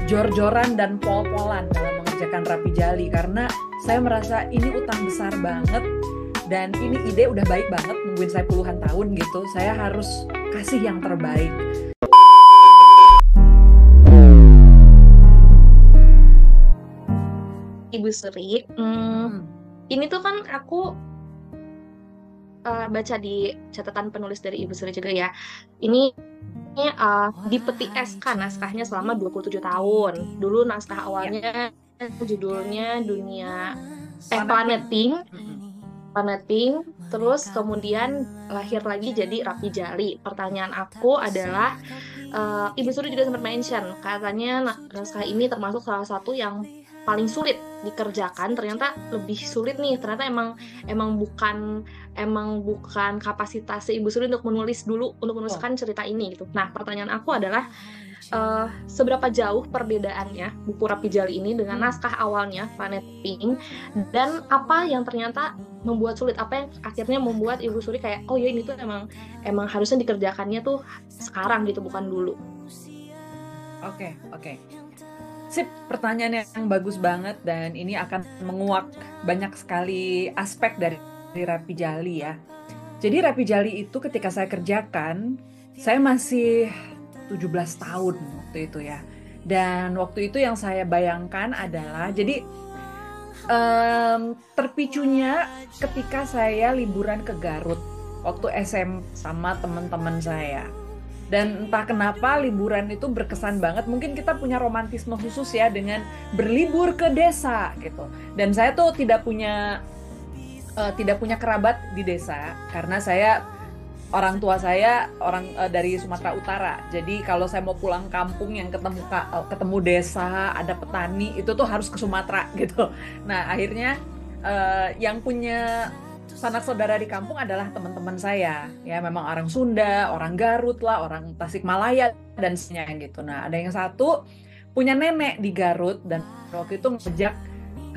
jor-joran dan pol-polan dalam mengerjakan Rapi Jali karena saya merasa ini utang besar banget dan ini ide udah baik banget nungguin saya puluhan tahun gitu. Saya harus kasih yang terbaik. Ibu Sri, ini tuh kan aku baca di catatan penulis dari Ibu Sri juga ya. Ini dipeti SK naskahnya selama 27 tahun. Dulu naskah awalnya judulnya Planet Pink. Planet Pink, terus kemudian lahir lagi jadi Rapi Jali. Pertanyaan aku adalah, Ibu Suri juga sempat mention, katanya naskah ini termasuk salah satu yang paling sulit dikerjakan. Ternyata lebih sulit nih. Ternyata emang bukan kapasitas Ibu Suri untuk menuliskan cerita ini gitu. Nah, pertanyaan aku adalah, seberapa jauh perbedaannya buku Rapi Jali ini dengan naskah awalnya Planet Pink, dan apa yang ternyata membuat sulit, apa yang akhirnya membuat Ibu Suri kayak, oh ya ini tuh emang harusnya dikerjakannya tuh sekarang gitu, bukan dulu. Oke. Sip, pertanyaan yang bagus banget dan ini akan menguak banyak sekali aspek dari Rapi Jali ya. Jadi Rapi Jali itu ketika saya kerjakan, saya masih 17 tahun waktu itu ya. Dan waktu itu yang saya bayangkan adalah, jadi terpicunya ketika saya liburan ke Garut waktu SM sama teman-teman saya. Dan entah kenapa liburan itu berkesan banget. Mungkin kita punya romantisme khusus ya dengan berlibur ke desa gitu. Dan saya tuh tidak punya kerabat di desa karena orang tua saya dari Sumatera Utara. Jadi kalau saya mau pulang kampung yang ketemu desa, ada petani, itu tuh harus ke Sumatera gitu. Nah, akhirnya yang punya sanak saudara di kampung adalah teman-teman saya. Ya, memang orang Sunda, orang Garut lah, orang Tasikmalaya dan sebagainya gitu. Nah, ada yang satu punya nenek di Garut dan waktu itu ngejak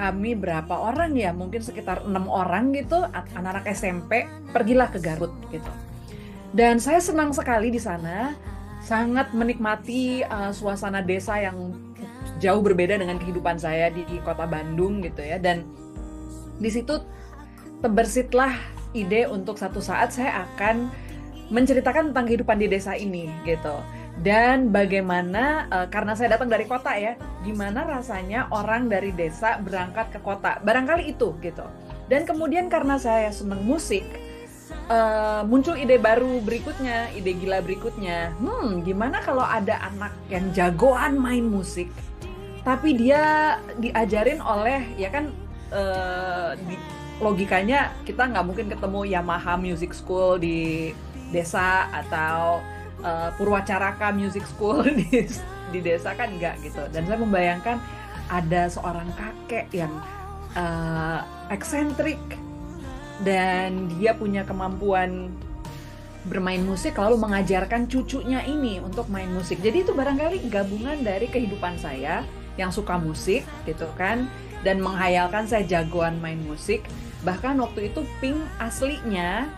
kami berapa orang ya, mungkin sekitar 6 orang gitu, anak-anak SMP, pergilah ke Garut gitu. Dan saya senang sekali di sana, sangat menikmati suasana desa yang jauh berbeda dengan kehidupan saya di kota Bandung gitu ya. Dan di situ terbersitlah ide untuk satu saat saya akan menceritakan tentang kehidupan di desa ini gitu. Dan bagaimana, karena saya datang dari kota ya, gimana rasanya orang dari desa berangkat ke kota. Barangkali itu gitu. Dan kemudian karena saya senang musik, muncul ide baru berikutnya, ide gila berikutnya. Gimana kalau ada anak yang jagoan main musik, tapi dia diajarin oleh, ya kan, logikanya kita nggak mungkin ketemu Yamaha Music School di desa atau Purwacaraka Music School di desa, kan nggak gitu. Dan saya membayangkan ada seorang kakek yang eksentrik dan dia punya kemampuan bermain musik lalu mengajarkan cucunya ini untuk main musik. Jadi itu barangkali gabungan dari kehidupan saya yang suka musik gitu kan, dan menghayalkan saya jagoan main musik. Bahkan waktu itu Pink aslinya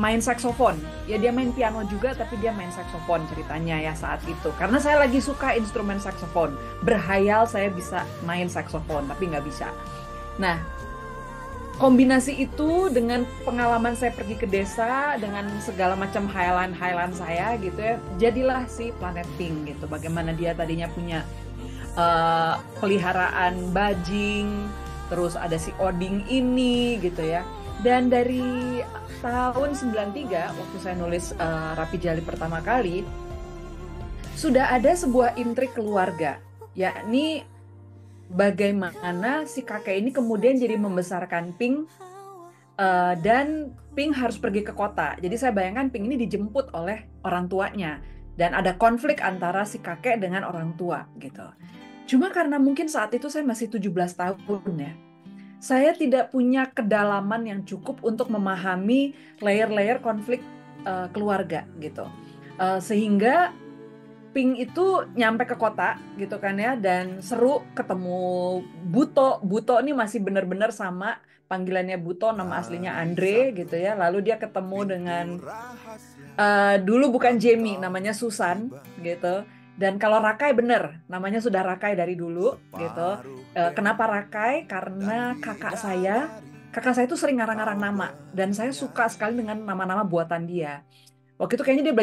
main saksofon. Ya dia main piano juga tapi dia main saksofon ceritanya ya saat itu. Karena saya lagi suka instrumen saksofon. Berhayal saya bisa main saksofon tapi nggak bisa. Nah, kombinasi itu dengan pengalaman saya pergi ke desa dengan segala macam hayalan-hayalan saya gitu ya, jadilah si Planet Pink gitu. Bagaimana dia tadinya punya peliharaan bajing, terus ada si Oding ini gitu ya. Dan dari tahun 93 waktu saya nulis Rapi Jali pertama kali, sudah ada sebuah intrik keluarga, yakni bagaimana si kakek ini kemudian jadi membesarkan Pink, dan Pink harus pergi ke kota. Jadi saya bayangkan Pink ini dijemput oleh orang tuanya dan ada konflik antara si kakek dengan orang tua gitu. Cuma karena mungkin saat itu saya masih 17 tahun ya, saya tidak punya kedalaman yang cukup untuk memahami layer-layer konflik keluarga gitu. Sehingga Pink itu nyampe ke kota gitu kan ya, dan seru ketemu Buto. Buto ini masih benar-benar sama, panggilannya Buto, nama aslinya Andre gitu ya. Lalu dia ketemu dengan dulu bukan Jamie, namanya Susan gitu. Dan kalau Rakai bener, namanya sudah Rakai dari dulu gitu. Kenapa Rakai? Karena kakak saya itu sering ngarang-ngarang nama dan saya suka sekali dengan nama-nama buatan dia. Waktu itu kayaknya dia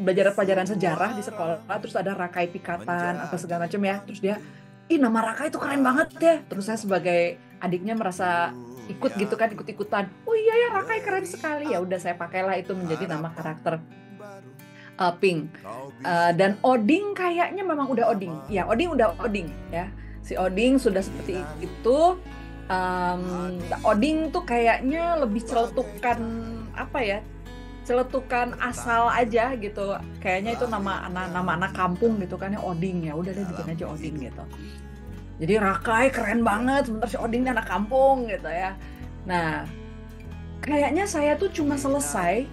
belajar pelajaran sejarah di sekolah, terus ada Rakai Pikatan apa segala macam ya. Terus dia, ih nama Rakai itu keren banget ya. Terus saya sebagai adiknya merasa ikut gitu kan, ikut-ikutan. Oh iya ya Rakai keren sekali. Ya udah saya pakailah itu menjadi nama karakter Pink. Dan Oding kayaknya memang udah Oding. Ya, Oding udah Oding ya. Si Oding sudah seperti itu. Oding tuh kayaknya lebih celetukan apa ya? Celetukan asal aja gitu. Kayaknya itu nama anak kampung gitu kan ya, Oding ya. Udah deh bikin aja Oding gitu. Jadi Rakai keren banget, sementara si Oding anak kampung gitu ya. Nah, kayaknya saya tuh cuma selesai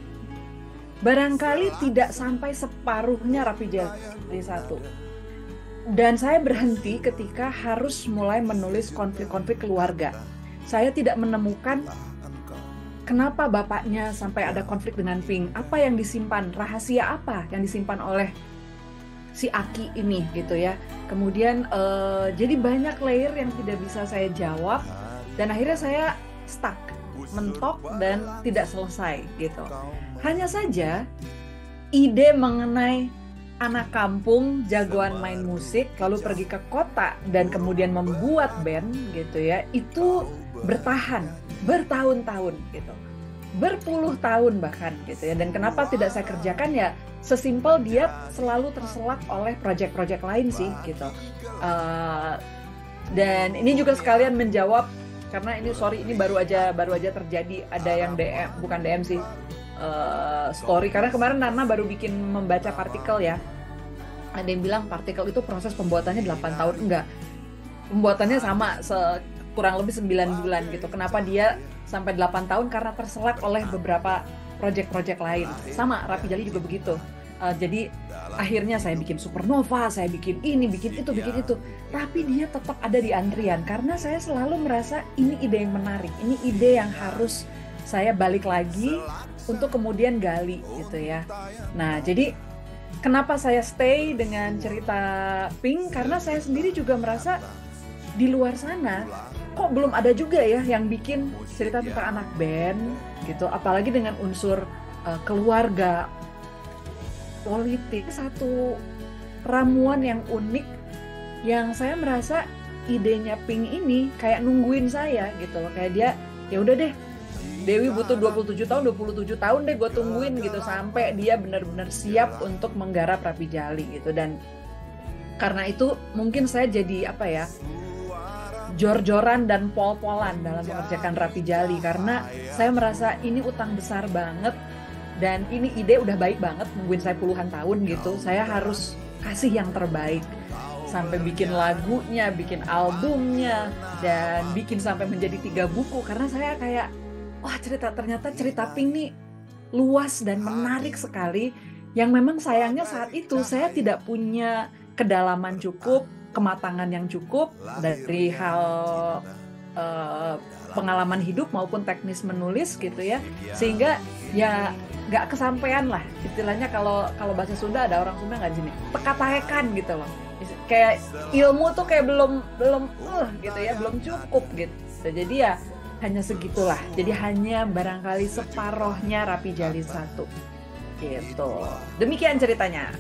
barangkali tidak sampai separuhnya Rapi Jali 1. Dan saya berhenti ketika harus mulai menulis konflik-konflik keluarga. Saya tidak menemukan kenapa bapaknya sampai ada konflik dengan Pink. Apa yang disimpan, rahasia apa yang disimpan oleh si Aki ini gitu ya. Kemudian jadi banyak layer yang tidak bisa saya jawab. Dan akhirnya saya stuck, mentok dan tidak selesai gitu. Hanya saja ide mengenai anak kampung jagoan main musik lalu pergi ke kota dan kemudian membuat band gitu ya, itu bertahan bertahun-tahun gitu, berpuluh tahun bahkan gitu ya. Dan kenapa tidak saya kerjakan ya, sesimpel dia selalu terselak oleh proyek-proyek lain sih gitu. Dan ini juga sekalian menjawab, karena ini ini baru aja terjadi, ada yang DM, bukan DM sih, story, karena kemarin Nana baru membaca partikel ya. Ada yang bilang partikel itu proses pembuatannya 8 tahun. Enggak, pembuatannya sama, kurang lebih 9 bulan gitu. Kenapa dia sampai 8 tahun? Karena terselak oleh beberapa proyek-proyek lain. Sama, Rapi Jali juga begitu. Jadi akhirnya saya bikin Supernova, saya bikin ini, bikin itu. Tapi dia tetap ada di antrian karena saya selalu merasa ini ide yang menarik, ini ide yang harus saya balik lagi untuk kemudian gali gitu ya. Nah, jadi kenapa saya stay dengan cerita Pink? Karena saya sendiri juga merasa di luar sana kok belum ada juga ya yang bikin cerita tentang anak band gitu, apalagi dengan unsur keluarga, politik. Satu ramuan yang unik yang saya merasa idenya Pink ini kayak nungguin saya gitu loh, kayak dia ya udah deh, Dewi butuh 27 tahun deh gue tungguin gitu sampai dia benar-benar siap untuk menggarap Rapi Jali gitu. Dan karena itu mungkin saya jadi apa ya, jor-joran dan pol-polan dalam mengerjakan Rapi Jali, karena saya merasa ini utang besar banget dan ini ide udah baik banget, nungguin saya puluhan tahun gitu. Saya harus kasih yang terbaik, sampai bikin lagunya, bikin albumnya, dan bikin sampai menjadi 3 buku. Karena saya kayak, wah ternyata cerita Pink nih luas dan menarik sekali, yang memang sayangnya saat itu saya tidak punya kedalaman cukup, kematangan yang cukup dari hal pengalaman hidup maupun teknis menulis gitu ya, sehingga ya nggak kesampaian lah istilahnya. Kalau bahasa Sunda, ada orang Sunda nggak gini, teka-tekan gitu loh, kayak ilmu tuh kayak belum gitu ya, belum cukup gitu. Jadi ya hanya segitulah, jadi hanya barangkali separohnya Rapi Jali 1 gitu. Demikian ceritanya.